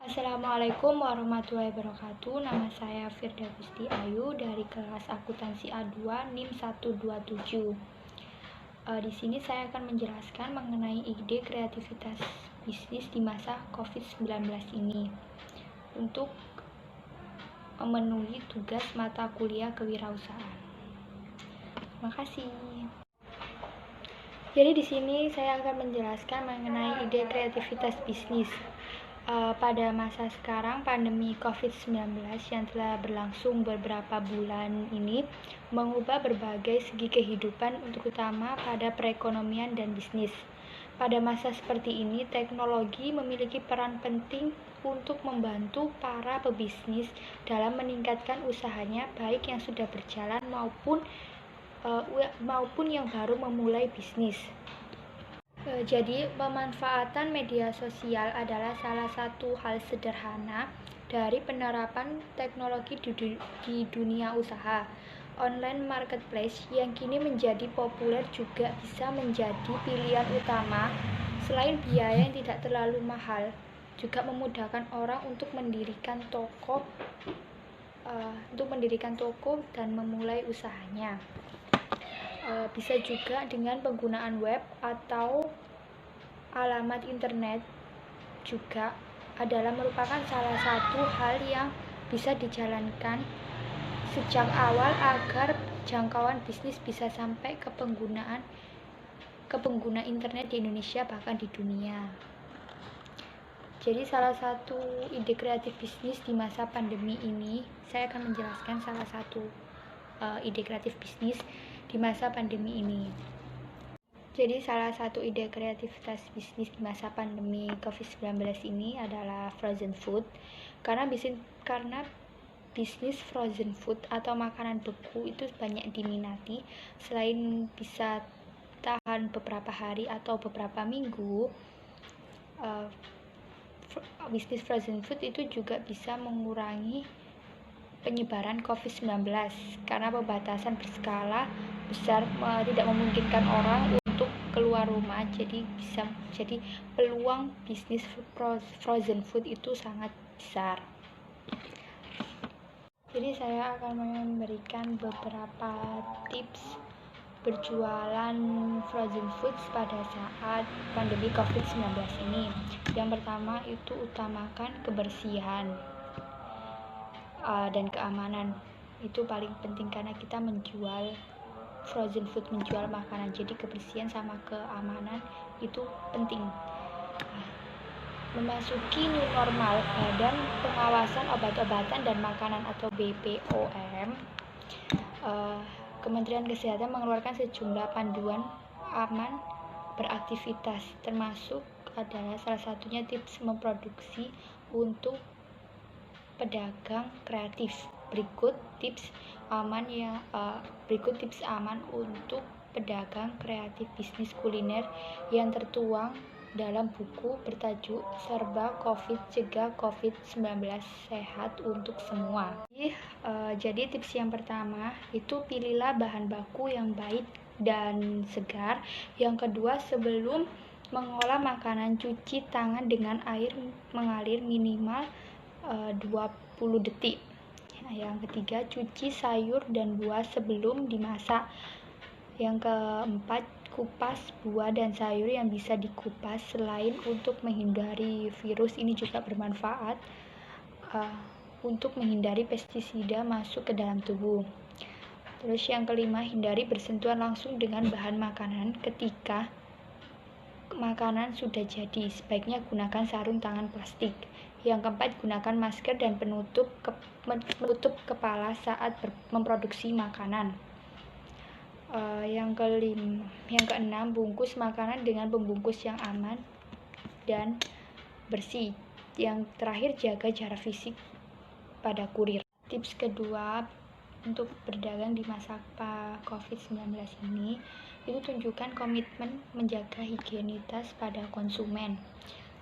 Assalamualaikum warahmatullahi wabarakatuh. Nama saya Firda Gusti Ayu dari kelas Akuntansi A2 NIM 127. Di sini saya akan menjelaskan mengenai ide kreativitas bisnis di masa COVID-19 ini untuk memenuhi tugas mata kuliah kewirausahaan. Terima kasih. Jadi di sini saya akan menjelaskan mengenai ide kreativitas bisnis. Pada masa sekarang, pandemi COVID-19 yang telah berlangsung beberapa bulan ini mengubah berbagai segi kehidupan, terutama pada perekonomian dan bisnis. Pada masa seperti ini, teknologi memiliki peran penting untuk membantu para pebisnis dalam meningkatkan usahanya, baik yang sudah berjalan maupun yang baru memulai bisnis. Jadi, pemanfaatan media sosial adalah salah satu hal sederhana dari penerapan teknologi di dunia usaha. Online marketplace yang kini menjadi populer juga bisa menjadi pilihan utama. Selain biaya yang tidak terlalu mahal, juga memudahkan orang untuk mendirikan toko dan memulai usahanya. Bisa juga dengan penggunaan web atau alamat internet juga adalah merupakan salah satu hal yang bisa dijalankan sejak awal agar jangkauan bisnis bisa sampai ke pengguna internet di Indonesia bahkan di dunia. Jadi salah satu ide kreatif bisnis di masa pandemi ini, saya akan menjelaskan salah satu ide kreatif bisnis di masa pandemi ini. Jadi salah satu ide kreativitas bisnis di masa pandemi COVID-19 ini adalah frozen food. Karena bisnis frozen food atau makanan beku itu banyak diminati. Selain bisa tahan beberapa hari atau beberapa minggu, bisnis frozen food itu juga bisa mengurangi penyebaran COVID-19 karena pembatasan berskala besar tidak memungkinkan orang untuk keluar rumah, jadi peluang bisnis frozen food itu sangat besar. Jadi saya akan memberikan beberapa tips berjualan frozen foods pada saat pandemi COVID-19 ini. Yang pertama itu utamakan kebersihan dan keamanan. Itu paling penting karena kita menjual frozen food, menjual makanan, jadi kebersihan sama keamanan itu penting. Memasuki new normal, Badan Pengawasan Obat-obatan dan Makanan atau BPOM, Kementerian Kesehatan mengeluarkan sejumlah panduan aman beraktivitas, termasuk adalah salah satunya tips memproduksi untuk pedagang kreatif. Berikut tips aman untuk pedagang kreatif bisnis kuliner yang tertuang dalam buku bertajuk Serba Covid Cegah Covid-19 Sehat untuk Semua. Jadi tips yang pertama itu pilihlah bahan baku yang baik dan segar. Yang kedua, sebelum mengolah makanan, cuci tangan dengan air mengalir minimal 20 detik. Yang ketiga, cuci sayur dan buah sebelum dimasak. Yang keempat, kupas buah dan sayur yang bisa dikupas. Selain untuk menghindari virus, ini juga bermanfaat untuk menghindari pestisida masuk ke dalam tubuh. Terus yang kelima, hindari bersentuhan langsung dengan bahan makanan ketika makanan sudah jadi. Sebaiknya gunakan sarung tangan plastik. Yang keempat, gunakan masker dan penutup kepala saat memproduksi makanan. Yang keenam, bungkus makanan dengan pembungkus yang aman dan bersih. Yang terakhir, jaga jarak fisik pada kurir. Tips kedua untuk berdagang di masa COVID-19 ini, itu tunjukkan komitmen menjaga higienitas pada konsumen.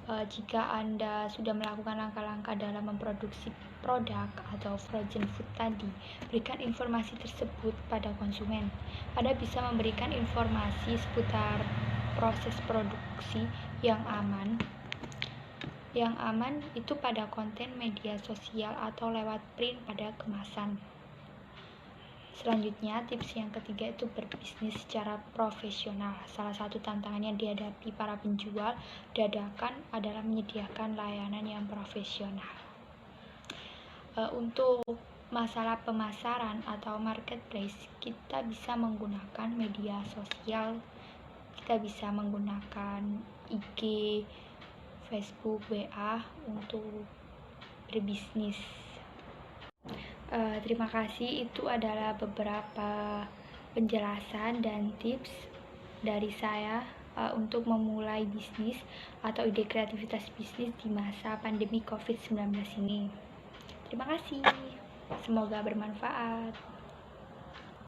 Jika Anda sudah melakukan langkah-langkah dalam memproduksi produk atau frozen food tadi, berikan informasi tersebut pada konsumen. Anda bisa memberikan informasi seputar proses produksi yang aman, Yang aman itu pada konten media sosial atau lewat print pada kemasan. Selanjutnya, tips yang ketiga itu berbisnis secara profesional. Salah satu tantangan yang dihadapi para penjual dadakan adalah menyediakan layanan yang profesional. Untuk masalah pemasaran atau marketplace, kita bisa menggunakan media sosial, kita bisa menggunakan IG, Facebook, WA untuk berbisnis. Terima kasih, itu adalah beberapa penjelasan dan tips dari saya untuk memulai bisnis atau ide kreativitas bisnis di masa pandemi COVID-19 ini. Terima kasih, semoga bermanfaat.